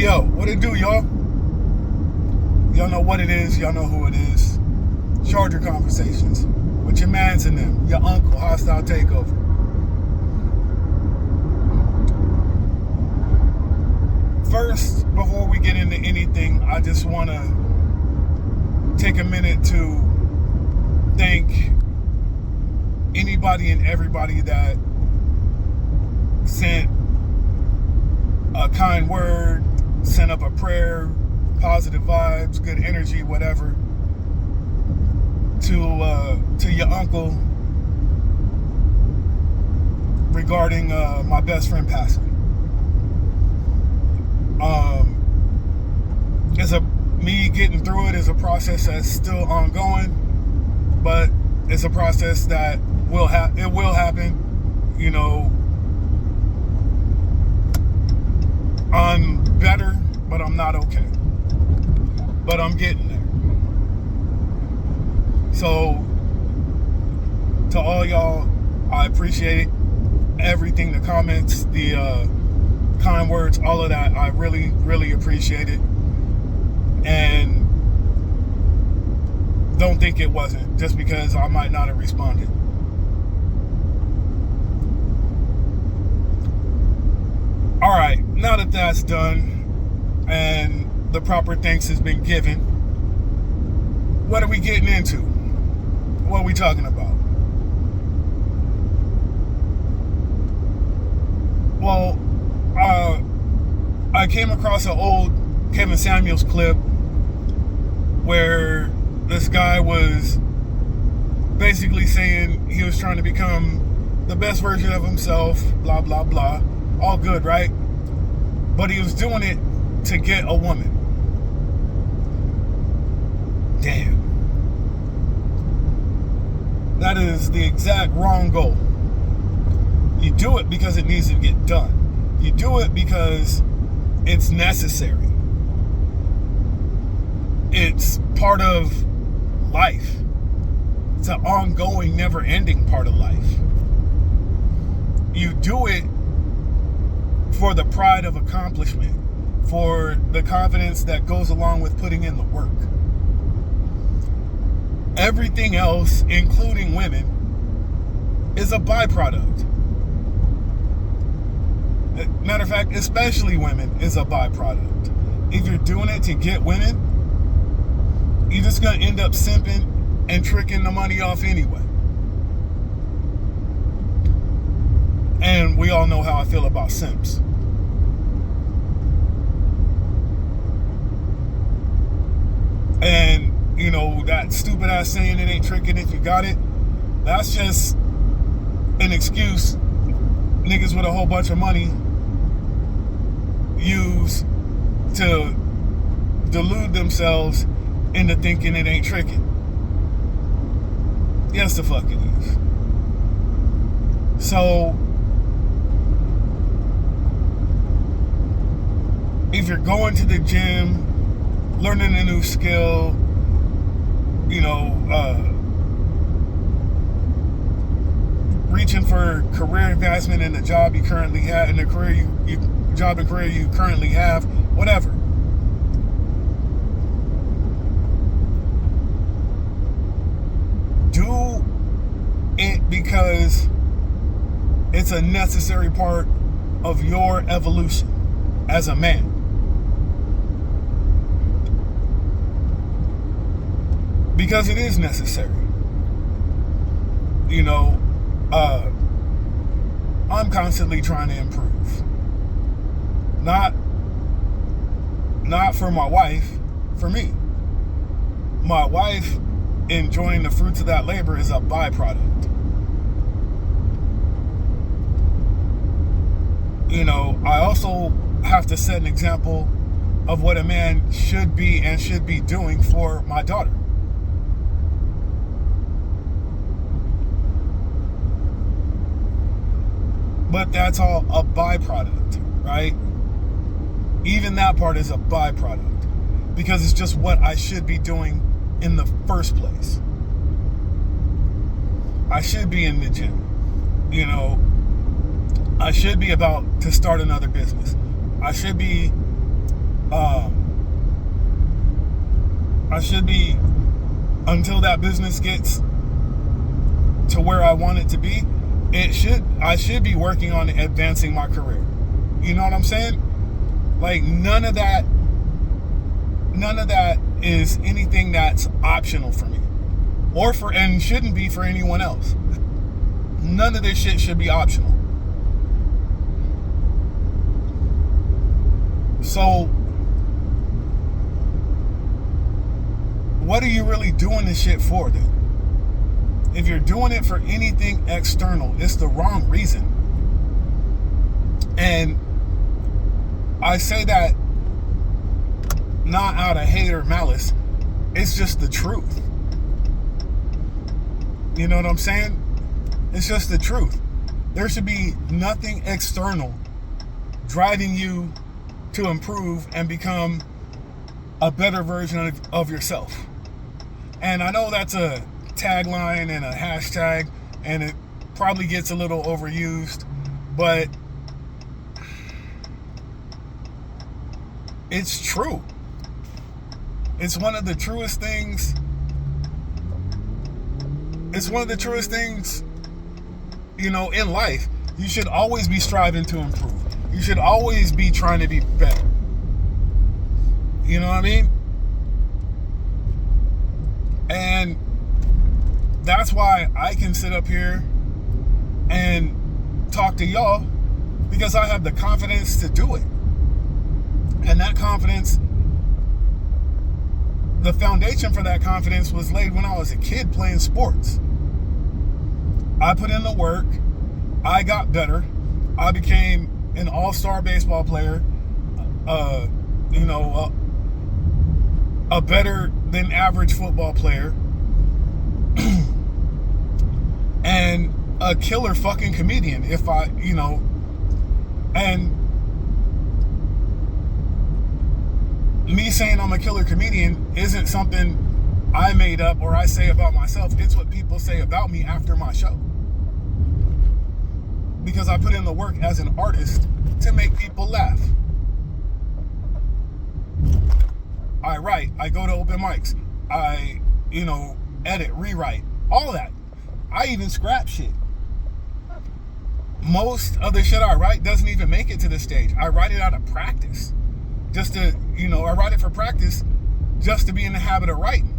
Yo, what it do, y'all? Y'all know what it is. Y'all know who it is. Charger Conversations with your mans and them. Your uncle, Hostile Takeover. First, before we get into anything, I just want to take a minute to thank anybody and everybody that sent a kind word, sent up a prayer, positive vibes, good energy, whatever, to your uncle regarding my best friend passing. Me getting through it is a process that's still ongoing, but it's a process that will happen. You know, I'm better, but I'm not okay. But I'm getting there. So, to all y'all, I appreciate it. Everything, the comments, the kind words, all of that, I really, really appreciate it. And don't think it wasn't, just because I might not have responded. Alright, now that that's done, and the proper thanks has been given, what are we getting into? What are we talking about? Well, I came across an old Kevin Samuels clip where this guy was basically saying he was trying to become the best version of himself, blah, blah, blah. All good, right? But he was doing it to get a woman. Damn. That is the exact wrong goal. You do it because it needs to get done. You do it because it's necessary. It's part of life. It's an ongoing, never-ending part of life. You do it for the pride of accomplishment, for the confidence that goes along with putting in the work. Everything else, including women, is a byproduct. Matter of fact, especially women, is a byproduct. If you're doing it to get women, you're just going to end up simping and tricking the money off anyway. And we all know how I feel about simps. And, you know, that stupid ass saying it ain't tricking if you got it, that's just an excuse niggas with a whole bunch of money use to delude themselves into thinking it ain't tricking. Yes, the fuck it is. So, if you're going to the gym, learning a new skill, you know, reaching for career advancement in the job you currently have, in the career job and career you currently have, whatever. Do it because it's a necessary part of your evolution as a man. Because it is necessary. You know, I'm constantly trying to improve. Not for my wife, for me. My wife enjoying the fruits of that labor is a byproduct. You know, I also have to set an example of what a man should be and should be doing for my daughter. But that's all a byproduct, right? Even that part is a byproduct because it's just what I should be doing in the first place. I should be in the gym. You know, I should be about to start another business. I should be I should be, until that business gets to where I want it to be, I should be working on advancing my career. You know what I'm saying? Like, none of that is anything that's optional for me, and shouldn't be for anyone else. None of this shit should be optional. So, what are you really doing this shit for, then? If you're doing it for anything external, it's the wrong reason. And I say that not out of hate or malice. It's just the truth. You know what I'm saying? It's just the truth. There should be nothing external driving you to improve and become a better version of yourself. And I know that's a tagline and a hashtag, and it probably gets a little overused, but it's true. It's one of the truest things. It's one of the truest things, in life. You should always be striving to improve. You should always be trying to be better. You know what I mean? And that's why I can sit up here and talk to y'all, because I have the confidence to do it. And that confidence, the foundation for that confidence was laid when I was a kid playing sports. I put in the work. I got better. I became an all-star baseball player, a better than average football player, and a killer fucking comedian. And me saying I'm a killer comedian isn't something I made up or I say about myself. It's what people say about me after my show. Because I put in the work as an artist to make people laugh. I write, I go to open mics, I, edit, rewrite, all that. I even scrap shit. Most of the shit I write doesn't even make it to the stage. I write it out of practice. Just to, I write it for practice just to be in the habit of writing.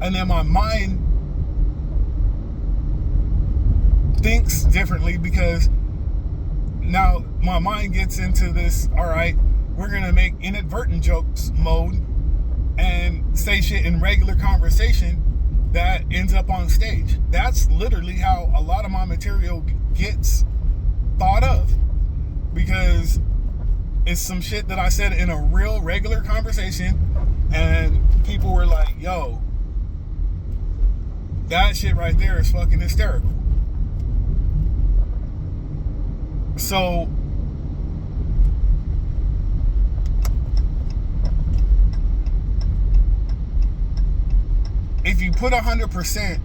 And then my mind thinks differently, because now my mind gets into this, all right, we're going to make inadvertent jokes mode and say shit in regular conversation that ends up on stage. That's literally how a lot of my material gets thought of, because it's some shit that I said in a real regular conversation, and people were like, yo, that shit right there is fucking hysterical. So if you put 100%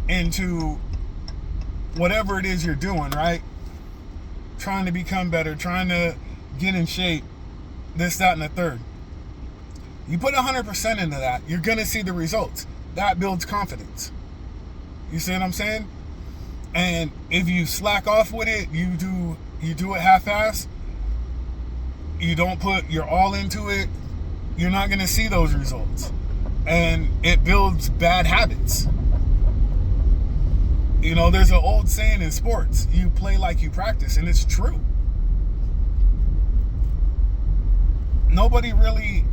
into whatever it is you're doing, right? Trying to become better, trying to get in shape, this, that, and the third. You put 100% into that, you're going to see the results. That builds confidence. You see what I'm saying? And if you slack off with it, you do it half-ass, you don't put your all into it, you're not going to see those results. And it builds bad habits. There's an old saying in sports, you play like you practice, and it's true. Nobody really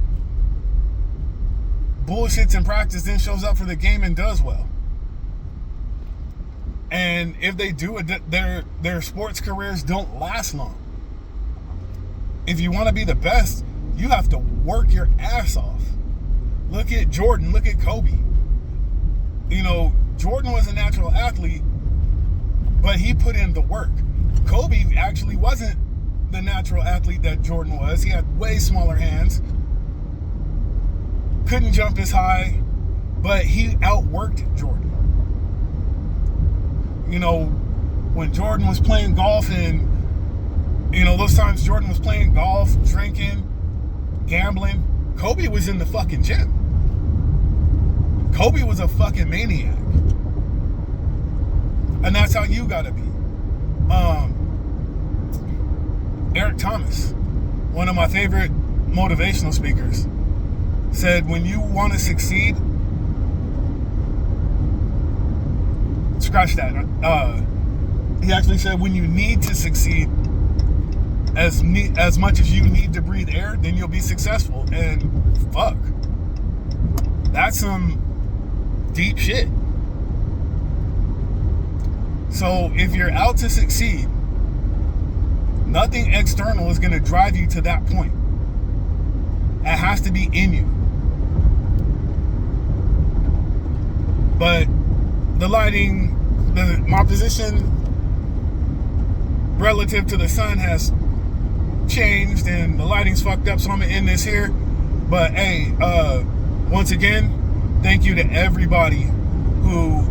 bullshits in practice, then shows up for the game and does well. And if they do it, their sports careers don't last long. If you want to be the best, you have to work your ass off. Look at Jordan, look at Kobe. Jordan was a natural athlete, but he put in the work. Kobe actually wasn't the natural athlete that Jordan was. He had way smaller hands, couldn't jump as high, but he outworked Jordan. When Jordan was playing golf and, those times Jordan was playing golf, drinking, gambling, Kobe was in the fucking gym. Kobe was a fucking maniac. And that's how you gotta be. Eric Thomas, one of my favorite motivational speakers, said when you want to succeed, scratch that. He actually said when you need to succeed as much as you need to breathe air, then you'll be successful. And fuck, that's some deep shit. So if you're out to succeed, nothing external is going to drive you to that point. It has to be in you. But the lighting, my position relative to the sun has changed and the lighting's fucked up, so I'm gonna end this here. But hey, once again, thank you to everybody who,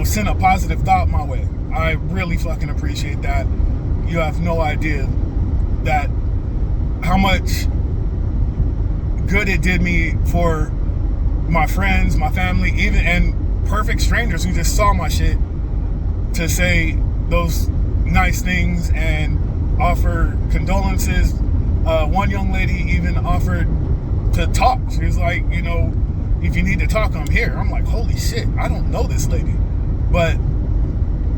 sent a positive thought my way. I really fucking appreciate that. You have no idea that how much good it did me for my friends, my family, even and perfect strangers who just saw my shit to say those nice things and offer condolences. One young lady even offered to talk. She was like, if you need to talk, I'm here. I'm like, holy shit, I don't know this lady. But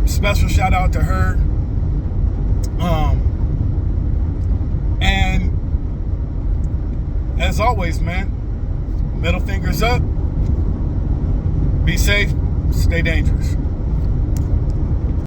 special shout out to her. And as always, man, middle fingers up. Be safe, stay dangerous.